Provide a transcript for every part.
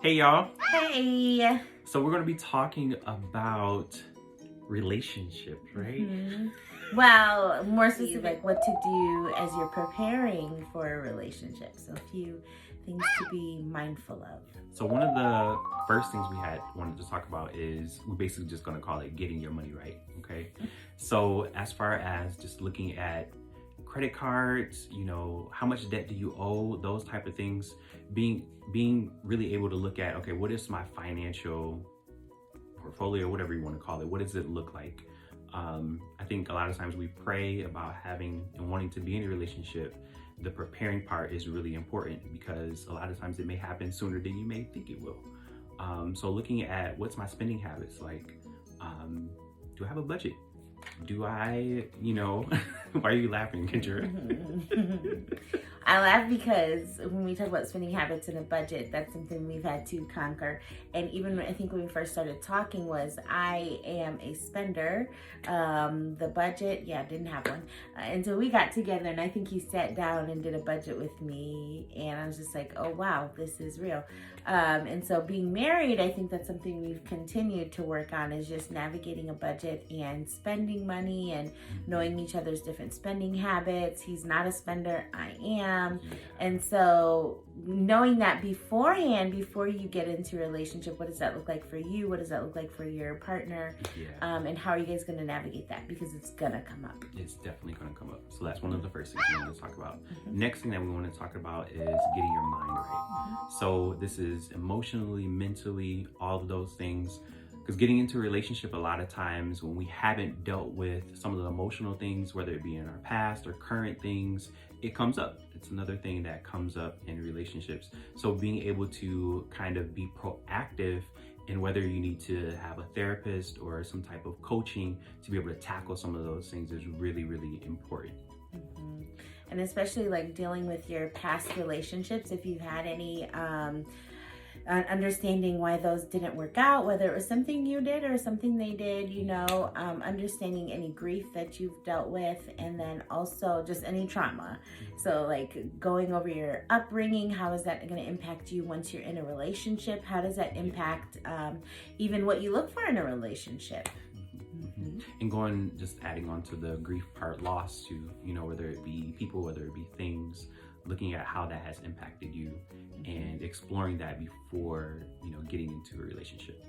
Hey y'all. Hey. So we're going to be talking about relationships, right? Mhm. Well, more specific, like what to do as you're preparing for a relationship. So a few things to be mindful of. So one of the first things we wanted to talk about is we're basically just going to call it getting your money right, okay? So as far as just looking at credit cards, how much debt do you owe, those type of things, being really able to look at, okay, what is my financial portfolio, whatever you want to call it, what does it look like? I think a lot of times we pray about having and wanting to be in a relationship. The preparing part is really important because a lot of times it may happen sooner than you may think it will. So looking at what's my spending habits like, do I have a budget? Do I, why are you laughing, Kendra? I laugh because when we talk about spending habits and a budget, that's something we've had to conquer. And even I think when we first started talking was I am a spender. The budget, didn't have one. Until we got together, and I think he sat down and did a budget with me. And I was just like, oh, wow, this is real. And so being married, I think that's something we've continued to work on is just navigating a budget and spending money and knowing each other's different spending habits. He's not a spender, I am. And so knowing that beforehand, before you get into a relationship, what does that look like for you? What does that look like for your partner? And how are you guys going to navigate that? Because it's going to come up. It's definitely going to come up. So that's one of the first things we want to talk about. Next thing that we want to talk about is getting your mind right. So this is emotionally, mentally, all of those things. Because getting into a relationship, a lot of times when we haven't dealt with some of the emotional things, whether it be in our past or current things, it comes up. It's another thing that comes up in relationships. So being able to kind of be proactive in whether you need to have a therapist or some type of coaching to be able to tackle some of those things is really, really important. And especially like dealing with your past relationships, if you've had any understanding why those didn't work out, whether it was something you did or something they did, understanding any grief that you've dealt with, and then also just any trauma. So like going over your upbringing, how is that going to impact you once you're in a relationship? How does that impact even what you look for in a relationship? And just adding on to the grief part, loss to, whether it be people, whether it be things, looking at how that has impacted you and exploring that before, getting into a relationship.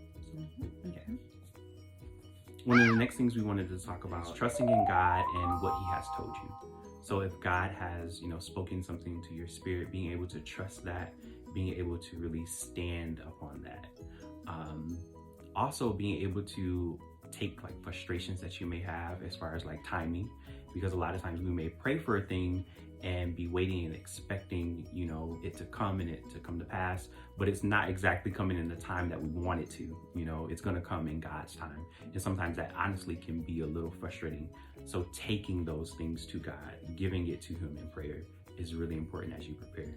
One of the next things we wanted to talk about is trusting in God and what He has told you. So if God has, spoken something to your spirit, being able to trust that, being able to really stand upon that. Also being able to take like frustrations that you may have as far as like timing, because a lot of times we may pray for a thing and be waiting and expecting, it to come and it to come to pass, but it's not exactly coming in the time that we want it to. It's going to come in God's time. And sometimes that honestly can be a little frustrating. So taking those things to God, giving it to Him in prayer is really important as you prepare.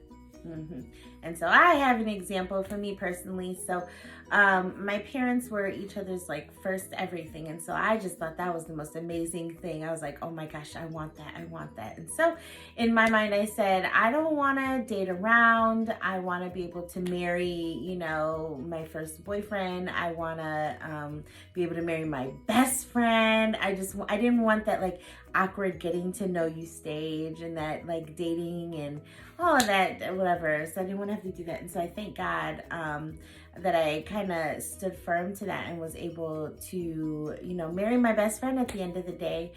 And so I have an example for me personally. So my parents were each other's like first everything, and so I just thought that was the most amazing thing. I was like, oh my gosh, I want that. And so in my mind I said, I don't want to date around. I want to be able to marry my first boyfriend. I want to be able to marry my best friend. I didn't want that like awkward getting to know you stage and that like dating and all of that, whatever. So I didn't want to have to do that. And so I thank God that I kind of stood firm to that and was able to, marry my best friend at the end of the day,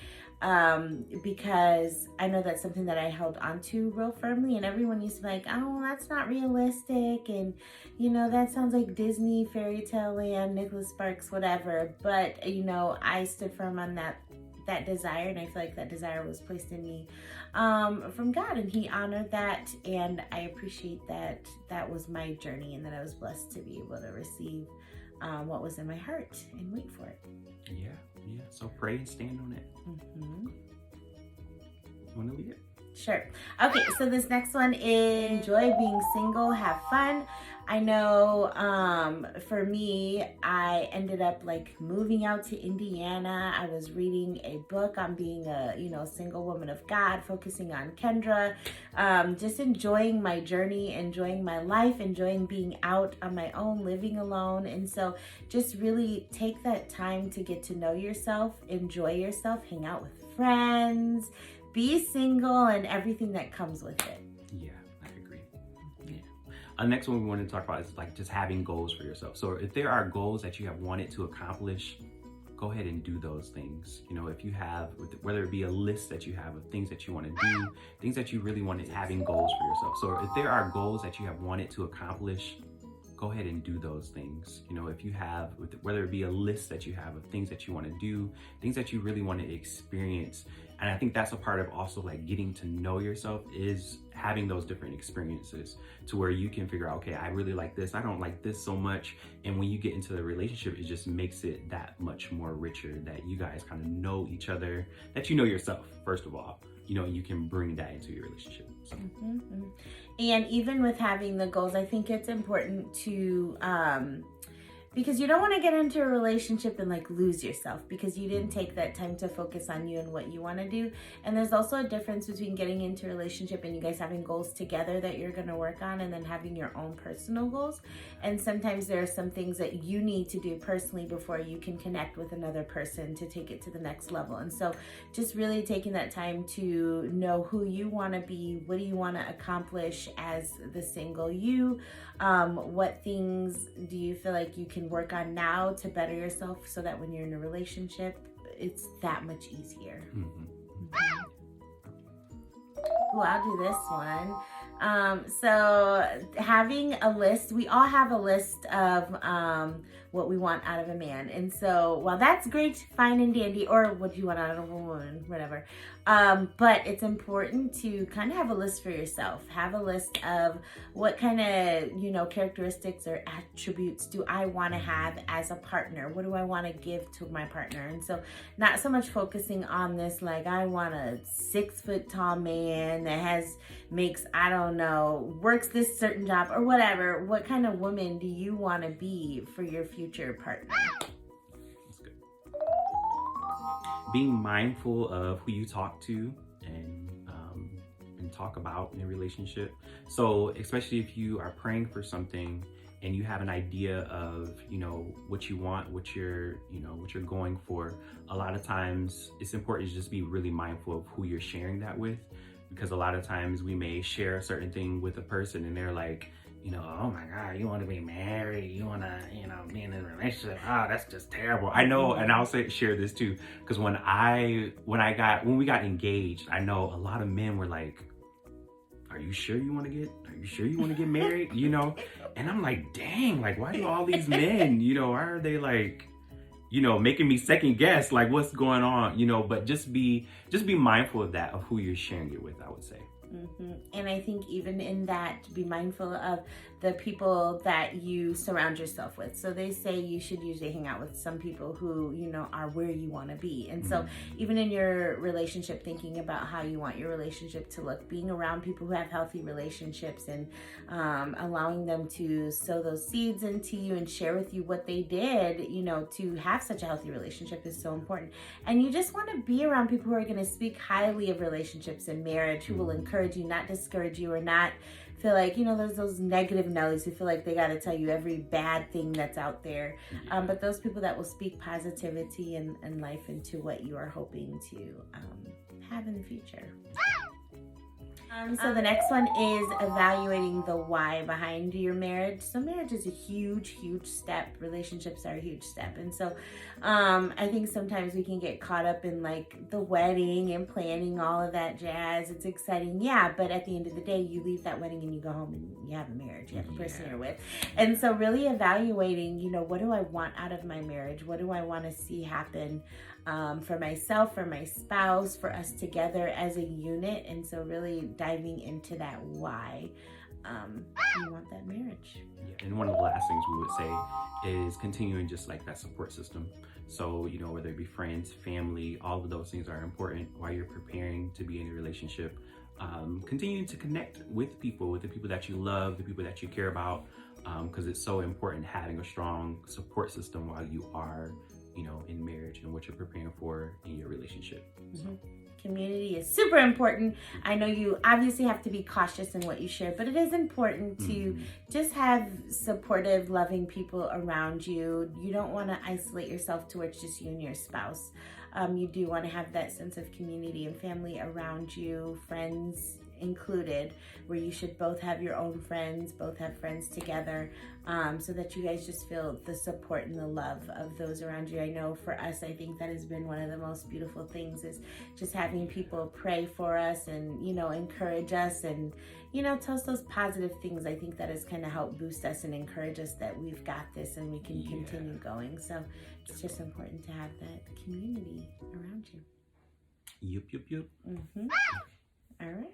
because I know that's something that I held on to real firmly. And everyone used to be like, oh, that's not realistic. And, that sounds like Disney, fairy tale land, Nicholas Sparks, whatever. But, I stood firm on that desire, and I feel like that desire was placed in me from God, and He honored that, and I appreciate that was my journey, and that I was blessed to be able to receive what was in my heart and wait for it. Yeah. So pray and stand on it. You want to lead it? Sure. Okay, so this next one is enjoy being single, have fun. I know for me, I ended up like moving out to Indiana. I was reading a book on being a, single woman of God, focusing on Kendra, just enjoying my journey, enjoying my life, enjoying being out on my own, living alone. And so just really take that time to get to know yourself, enjoy yourself, hang out with friends, be single, and everything that comes with it. Yeah, I agree. Yeah. Next one we want to talk about is like just having goals for yourself. So if there are goals that you have wanted to accomplish, go ahead and do those things. If you have, whether it be a list that you have of things that you want to do, things that you really wanted, having goals for yourself. So if there are goals that you have wanted to accomplish, go ahead and do those things. If you have, whether it be a list that you have of things that you want to do, things that you really want to experience. And I think that's a part of also like getting to know yourself, is having those different experiences to where you can figure out, okay, I really like this, I don't like this so much. And when you get into the relationship, it just makes it that much more richer, that you guys kind of know each other, that you know yourself, first of all. You can bring that into your relationship. So. Mm-hmm. And even with having the goals, I think it's important to, because you don't want to get into a relationship and like lose yourself because you didn't take that time to focus on you and what you want to do. And there's also a difference between getting into a relationship and you guys having goals together that you're going to work on, and then having your own personal goals. And sometimes there are some things that you need to do personally before you can connect with another person to take it to the next level. And so just really taking that time to know who you want to be, what do you want to accomplish as the single you, what things do you feel like you can work on now to better yourself so that when you're in a relationship, it's that much easier. Well, I'll do this one. So having a list, we all have a list of what we want out of a man. And so while that's great, fine and dandy, or what you want out of a woman, whatever. But it's important to kind of have a list for yourself. Have a list of what kind of, characteristics or attributes do I want to have as a partner? What do I want to give to my partner? And so not so much focusing on this, like I want a 6 foot tall man that makes, works this certain job or whatever. What kind of woman do you want to be for your future partner? That's good. Being mindful of who you talk to and talk about in a relationship. So especially if you are praying for something and you have an idea of, what you want, what you're going for, a lot of times it's important to just be really mindful of who you're sharing that with. Because a lot of times we may share a certain thing with a person and they're like, oh my God, you want to be married? You want to, be in a relationship? Oh, that's just terrible. I know, and I'll share this too, because when we got engaged, I know a lot of men were like, are you sure you want to get married? And I'm like, dang, like, why do all these men, why are they like, making me second guess, like what's going on, but just be mindful of that, of who you're sharing it with, I would say. Mm-hmm. And I think even in that, be mindful of the people that you surround yourself with. So they say you should usually hang out with some people who, are where you want to be. And so even in your relationship, thinking about how you want your relationship to look, being around people who have healthy relationships and allowing them to sow those seeds into you and share with you what they did, to have such a healthy relationship is so important. And you just want to be around people who are going to speak highly of relationships and marriage, who will encourage you, not discourage you, or not feel like, there's those negative Nellies who feel like they got to tell you every bad thing that's out there. But those people that will speak positivity and life into what you are hoping to have in the future. So the next one is evaluating the why behind your marriage. So marriage is a huge, huge step. Relationships are a huge step. And so I think sometimes we can get caught up in like the wedding and planning all of that jazz. It's exciting. Yeah. But at the end of the day, you leave that wedding and you go home and you have a marriage. You have a person you're with. And so really evaluating, what do I want out of my marriage? What do I want to see happen for myself, for my spouse, for us together as a unit? And so really diving into that why you want that marriage. Yeah, and one of the last things we would say is continuing just like that support system. So, whether it be friends, family, all of those things are important while you're preparing to be in a relationship. continuing to connect with the people that you love, the people that you care about, because it's so important having a strong support system while you are, in marriage and what you're preparing for in your relationship. Mm-hmm. Community is super important. I know you obviously have to be cautious in what you share, but it is important to just have supportive, loving people around you. You don't want to isolate yourself to where it's just you and your spouse. You do want to have that sense of community and family around you, friends included, where you should both have your own friends, both have friends together, so that you guys just feel the support and the love of those around you. I know for us, I think that has been one of the most beautiful things, is just having people pray for us and, encourage us and, tell us those positive things. I think that has kind of helped boost us and encourage us that we've got this and we can continue going. So it's just important to have that community around you. Yup. Mm-hmm. All right.